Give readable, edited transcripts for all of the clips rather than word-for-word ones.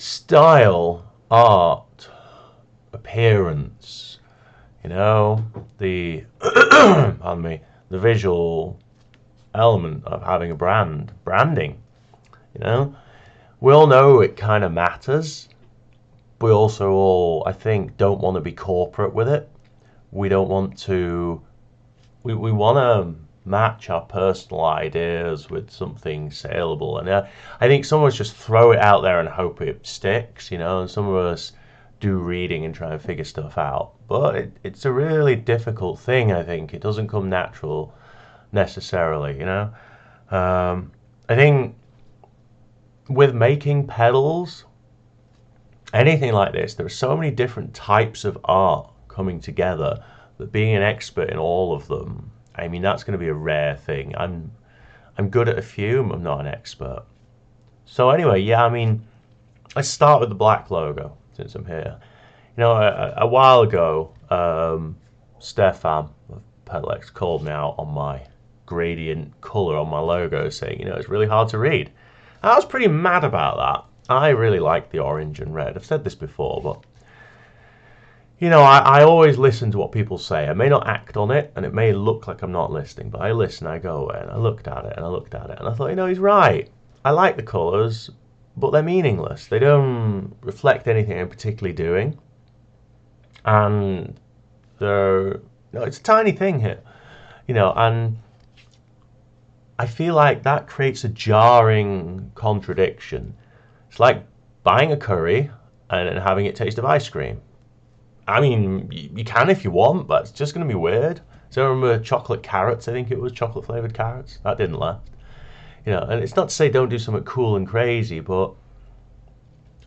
style, art, appearance, the pardon me, the visual element of having a branding, you know. We all know it kind of matters. We also all, I think, don't want to be corporate with it. We don't want to, we want to match our personal ideas with something saleable. And I think some of us just throw it out there and hope it sticks, and some of us do reading and try and figure stuff out. But it's a really difficult thing, I think. It doesn't come natural necessarily, I think with making pedals, anything like this, there are so many different types of art coming together that being an expert in all of them, I mean, that's going to be a rare thing. I'm good at a few, I'm not an expert. So anyway, yeah, I mean, let's start with the black logo since I'm here. A while ago, Stefan of Pedalex called me out on my gradient color on my logo, saying, it's really hard to read. I was pretty mad about that. I really like the orange and red. I've said this before, but I always listen to what people say. I may not act on it, and it may look like I'm not listening, but I listen, I go away, and I looked at it, and I thought, he's right. I like the colours, but they're meaningless. They don't reflect anything I'm particularly doing. And it's a tiny thing here, and I feel like that creates a jarring contradiction. It's like buying a curry and having it taste of ice cream. I mean, you can if you want, but it's just going to be weird. So I remember chocolate carrots, I think it was chocolate flavoured carrots. That didn't last. And it's not to say don't do something cool and crazy, but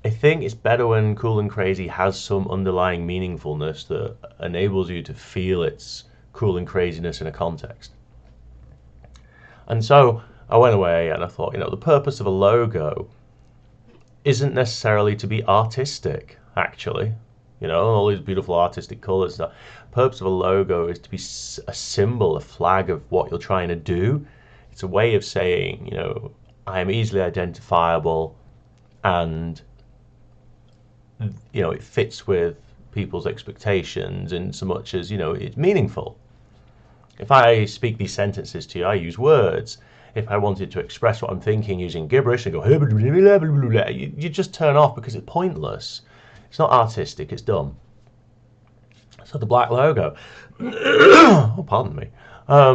I think it's better when cool and crazy has some underlying meaningfulness that enables you to feel its cool and craziness in a context. And so I went away and I thought, the purpose of a logo isn't necessarily to be artistic, actually. All these beautiful artistic colors. The purpose of a logo is to be a symbol, a flag of what you're trying to do. It's a way of saying, I am easily identifiable, and it fits with people's expectations in so much as, it's meaningful. If I speak these sentences to you, I use words. If I wanted to express what I'm thinking using gibberish and go, you just turn off because it's pointless. It's not artistic, it's dumb. So the black logo, oh, pardon me. I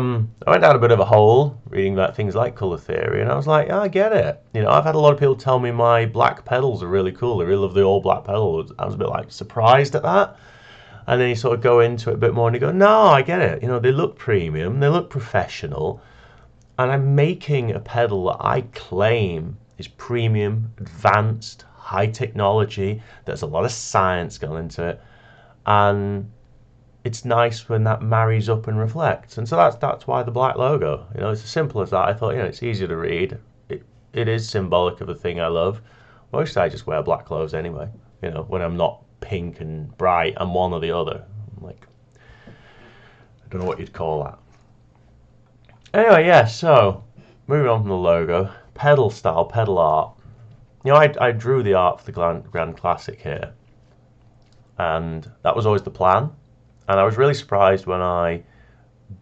went down a bit of a hole reading about things like colour theory, and I was like, I get it. I've had a lot of people tell me my black pedals are really cool. They really love the all black pedals. I was a bit like surprised at that. And then you sort of go into it a bit more and you go, no, I get it. They look premium, they look professional, and I'm making a pedal that I claim is premium, advanced, high technology. There's a lot of science gone into it, and it's nice when that marries up and reflects. And so that's why the black logo. It's as simple as that. I thought, it's easier to read. It is symbolic of a thing I love. Mostly I just wear black clothes anyway. When I'm not pink and bright, I'm one or the other. I don't know what you'd call that. Anyway, yeah, so moving on from the logo, pedal style, pedal art. I drew the art for the Grand Classic here, and that was always the plan. And I was really surprised when I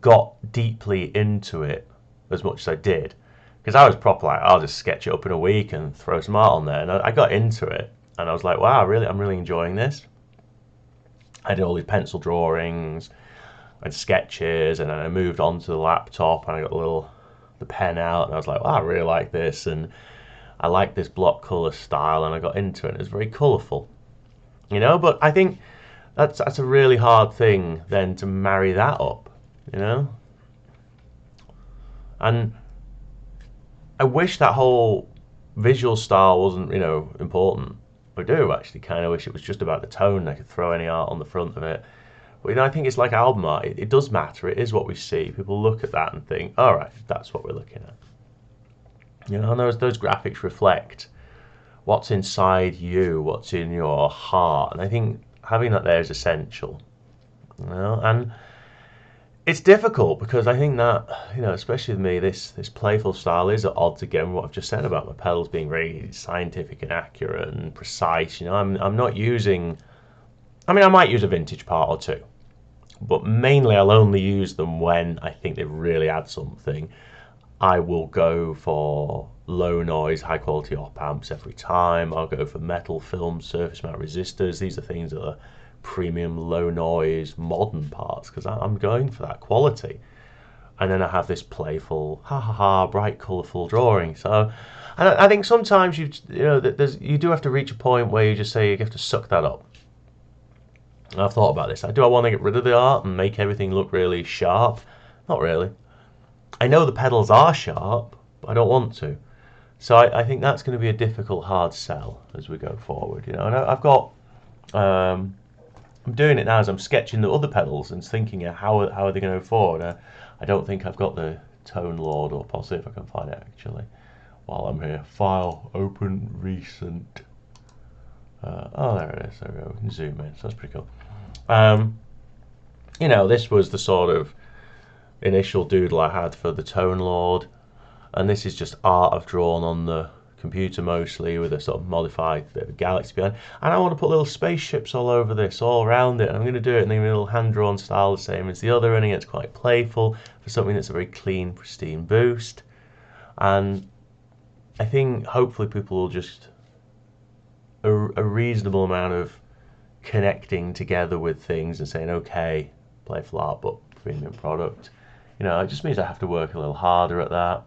got deeply into it as much as I did, because I was proper like, I'll just sketch it up in a week and throw some art on there. And I got into it, and I was like, wow, I'm really enjoying this. I did all these pencil drawings and sketches, and then I moved on to the laptop and I got the pen out, and I was like, wow, I really like this, and I like this block colour style, and I got into it. It was very colourful, but I think that's a really hard thing then to marry that up, and I wish that whole visual style wasn't, important. I do actually kind of wish it was just about the tone. I could throw any art on the front of it. But I think it's like album art. It does matter. It is what we see. People look at that and think, all right, that's what we're looking at. And those graphics reflect what's inside you, what's in your heart. And I think having that there is essential. And it's difficult because I think that, you know, especially with me, this playful style is at odds again with what I've just said about my pedals being very scientific and accurate and precise. You know, I'm not using. I mean, I might use a vintage part or two, but mainly I'll only use them when I think they really add something. I will go for low noise, high quality op amps every time. I'll go for metal film surface mount resistors. These are things that are premium, low noise, modern parts because I'm going for that quality. And then I have this playful, ha ha ha, bright, colourful drawing. So, and I think sometimes you know you do have to reach a point where you just say you have to suck that up. And I've thought about this. Do I want to get rid of the art and make everything look really sharp? Not really. I know the pedals are sharp, but I don't want to. So I think that's going to be a difficult, hard sell as we go forward. You know, and I've got. I'm doing it now as I'm sketching the other pedals and thinking how are they going to go forward. I don't think I've got the Tone Lord, or possibly if I can find it actually while I'm here. File, open, recent. Oh, there it is. There we go. We can zoom in. So that's pretty cool. You know, this was the sort of initial doodle I had for the Tone Lord, and this is just art I've drawn on the computer mostly with a sort of modified bit of a galaxy behind, and I want to put little spaceships all over this, all around it, and I'm going to do it in a little hand-drawn style the same as the other, and it's quite playful for something that's a very clean, pristine boost. And I think hopefully people will just a reasonable amount of connecting together with things and saying, okay, playful art but premium product. You know, it just means I have to work a little harder at that.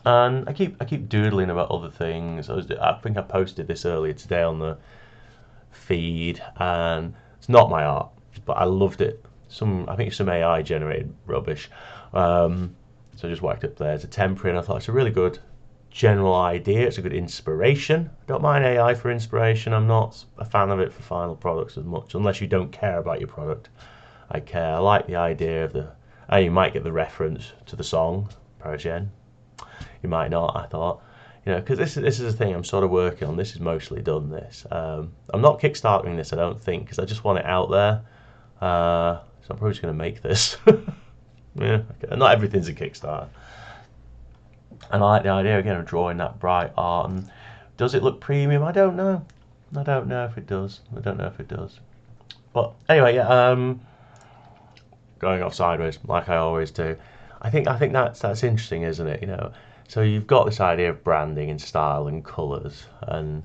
And I keep doodling about other things. I think I posted this earlier today on the feed, and it's not my art, but I loved it. I think it's some AI generated rubbish. So I just whacked up there as a temporary, and I thought it's a really good general idea. It's a good inspiration. I don't mind AI for inspiration. I'm not a fan of it for final products as much, unless you don't care about your product. I care. I like the idea of and you might get the reference to the song, Paragen. You might not, I thought, you know, because this is the thing I'm sort of working on. This is mostly done. I'm not kickstarting this, I don't think, because I just want it out there. So I'm probably just going to make this. Yeah, okay. Not everything's a Kickstarter. And I like the idea again of drawing that bright art. And does it look premium? I don't know. I don't know if it does. I don't know if it does. But anyway, yeah. Going off sideways like I always do. I think that's interesting, isn't it? You know. So you've got this idea of branding and style and colours, and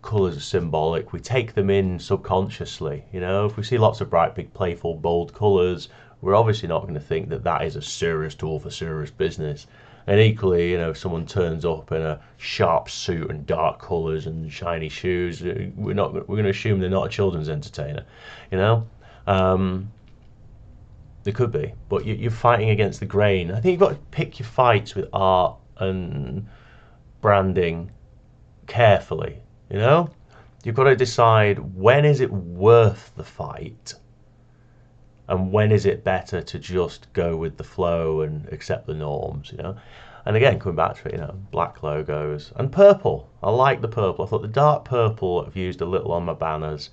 colours are symbolic. We take them in subconsciously, you know. If we see lots of bright, big, playful, bold colours, we're obviously not going to think that that is a serious tool for serious business. And equally, you know, if someone turns up in a sharp suit and dark colours and shiny shoes, we're going to assume they're not a children's entertainer, you know. They could be, but you're fighting against the grain. I think you've got to pick your fights with art and branding carefully, you know? You've got to decide when is it worth the fight and when is it better to just go with the flow and accept the norms, you know? And again, coming back to it, you know, black logos and purple. I like the purple. I thought the dark purple I've used a little on my banners.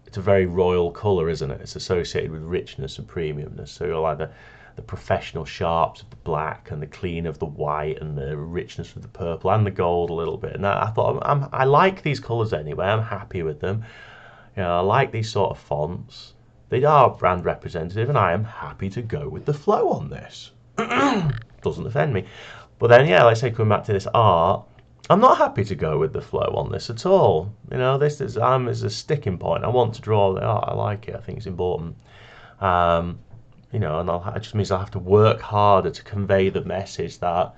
It's a very royal colour, isn't it? It's associated with richness and premiumness. So you're like the professional sharps of the black and the clean of the white and the richness of the purple and the gold a little bit. And I thought I like these colours anyway. I'm happy with them. You know, I like these sort of fonts. They are brand representative, and I am happy to go with the flow on this. Doesn't offend me. But then, yeah, let's say coming back to this art, I'm not happy to go with the flow on this at all. You know, this is a sticking point. I want to draw the art. I like it. I think it's important. You know, and it just means I have to work harder to convey the message that,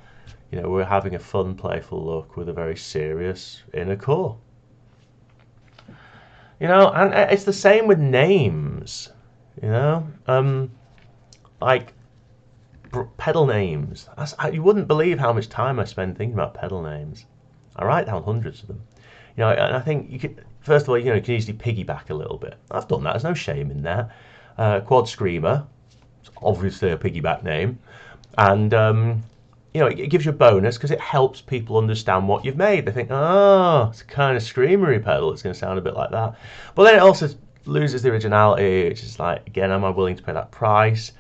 you know, we're having a fun, playful look with a very serious inner core. You know, and it's the same with names. You know, like pedal names. You wouldn't believe how much time I spend thinking about pedal names. I write down hundreds of them. You know, and I think you could, first of all, you know, you can easily piggyback a little bit. I've done that. There's no shame in that. Quad Screamer. It's obviously a piggyback name. And, you know, it gives you a bonus because it helps people understand what you've made. They think, oh, it's a kind of screamery pedal. It's going to sound a bit like that. But then it also loses the originality, which is like, again, am I willing to pay that price?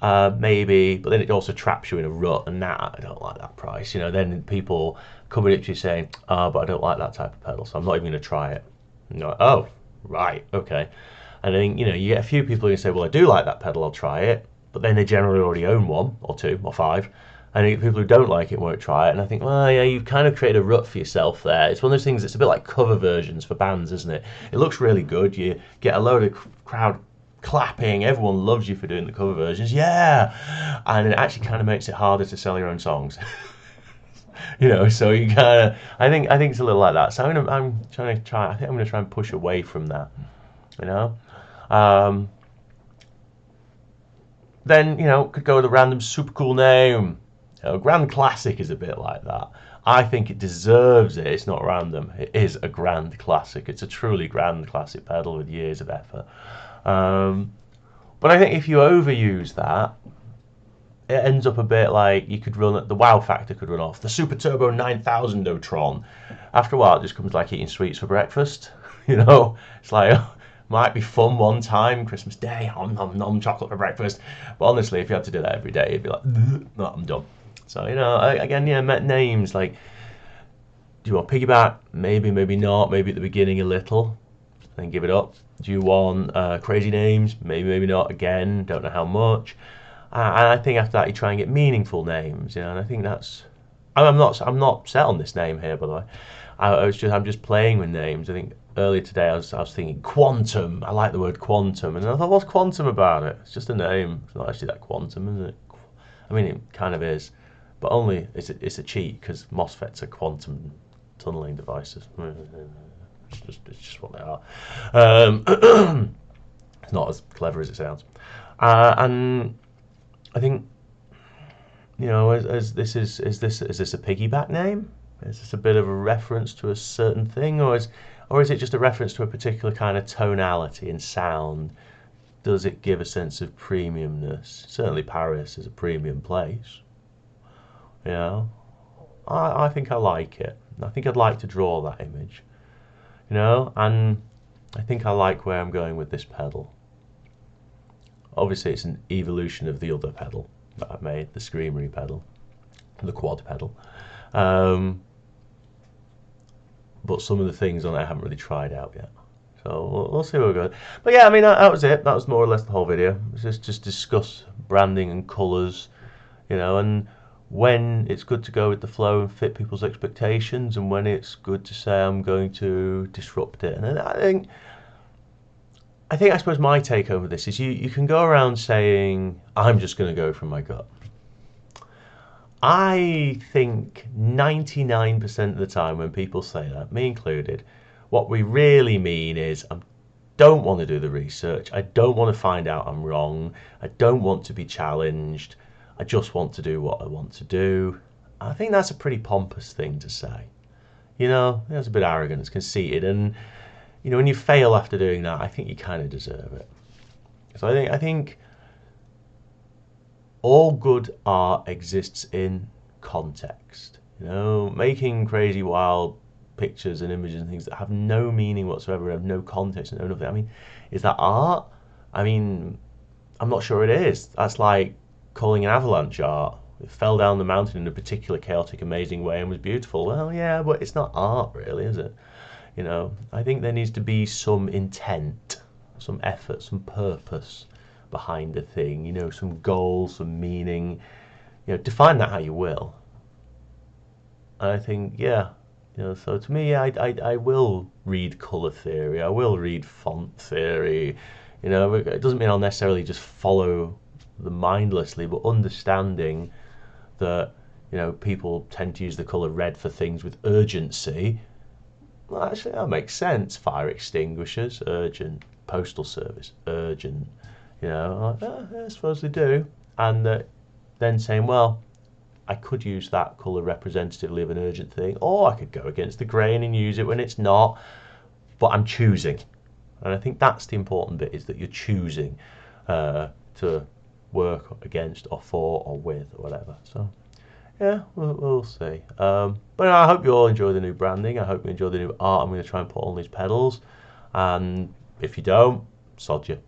Maybe, but then it also traps you in a rut, and I don't like that price. Then people coming up to you saying, but I don't like that type of pedal, so I'm not even going to try it. And you're like, oh, right, okay. And I think, you get a few people who say, well, I do like that pedal, I'll try it, but then they generally already own one, or two, or five. And you get people who don't like it won't try it, and I think, well, yeah, you've kind of created a rut for yourself there. It's one of those things, it's a bit like cover versions for bands, isn't it? It looks really good, you get a load of crowd clapping, everyone loves you for doing the cover versions, yeah, and it actually kind of makes it harder to sell your own songs. So you kind of, I think it's a little like that. So I'm trying to try. I think I'm going to try and push away from that. Then could go with a random super cool name. Grand Classic is a bit like that. I think it deserves it. It's not random. It is a grand classic. It's a truly grand classic pedal with years of effort. But I think if you overuse that, it ends up a bit like you could run the wow factor could run off. The Super Turbo 9000 Otron. After a while, it just comes like eating sweets for breakfast. It's like, might be fun one time, Christmas Day, nom nom chocolate for breakfast. But honestly, if you had to do that every day, it'd be like, no, I'm done. So, again, names like, do you want piggyback? Maybe, maybe not. Maybe at the beginning a little, then give it up. Do you want crazy names? Maybe, maybe not. Again, don't know how much. And I think after that you try and get meaningful names, and I think that's. I'm not set on this name here, by the way. I'm just playing with names. I think earlier today I was thinking quantum. I like the word quantum, and I thought, what's quantum about it? It's just a name. It's not actually that quantum, is it? I mean, it kind of is, but only it's a cheat because MOSFETs are quantum tunneling devices. It's just what they are. It's not as clever as it sounds, and I think, is this a piggyback name? Is this a bit of a reference to a certain thing, or is it just a reference to a particular kind of tonality and sound? Does it give a sense of premiumness? Certainly Paris is a premium place. I think I like it. I think I'd like to draw that image. And I think I like where I'm going with this pedal. Obviously, it's an evolution of the other pedal that I've made, the Screamery pedal, the quad pedal. But some of the things on it I haven't really tried out yet. So we'll see where we go. But yeah, I mean, that was it. That was more or less the whole video. It was just discuss branding and colours, and when it's good to go with the flow and fit people's expectations, and when it's good to say I'm going to disrupt it. And I suppose my take home of this is you can go around saying, I'm just going to go from my gut. I think 99% of the time when people say that, me included, what we really mean is, I don't want to do the research. I don't want to find out I'm wrong. I don't want to be challenged. I just want to do what I want to do. I think that's a pretty pompous thing to say. That's a bit arrogant, it's conceited, and when you fail after doing that, I think you kind of deserve it. So I think all good art exists in context. Making crazy, wild pictures and images and things that have no meaning whatsoever, have no context and no nothing. I mean, is that art? I mean, I'm not sure it is. That's like calling an avalanche art. It fell down the mountain in a particular chaotic, amazing way and was beautiful. Well, yeah, but it's not art, really, is it? I think there needs to be some intent, some effort, some purpose behind a thing, some goal, some meaning. Define that how you will. And I think, yeah, so to me, I will read colour theory, I will read font theory. It doesn't mean I'll necessarily just follow them mindlessly, but understanding that, people tend to use the colour red for things with urgency. Well, actually, that makes sense. Fire extinguishers, urgent. Postal service, urgent. I suppose they do. And then saying, well, I could use that colour representatively of an urgent thing, or I could go against the grain and use it when it's not, but I'm choosing. And I think that's the important bit, is that you're choosing to work against or for or with or whatever. So yeah, we'll see. But I hope you all enjoy the new branding. I hope you enjoy the new art I'm going to try and put on these pedals. And If you don't, sod you.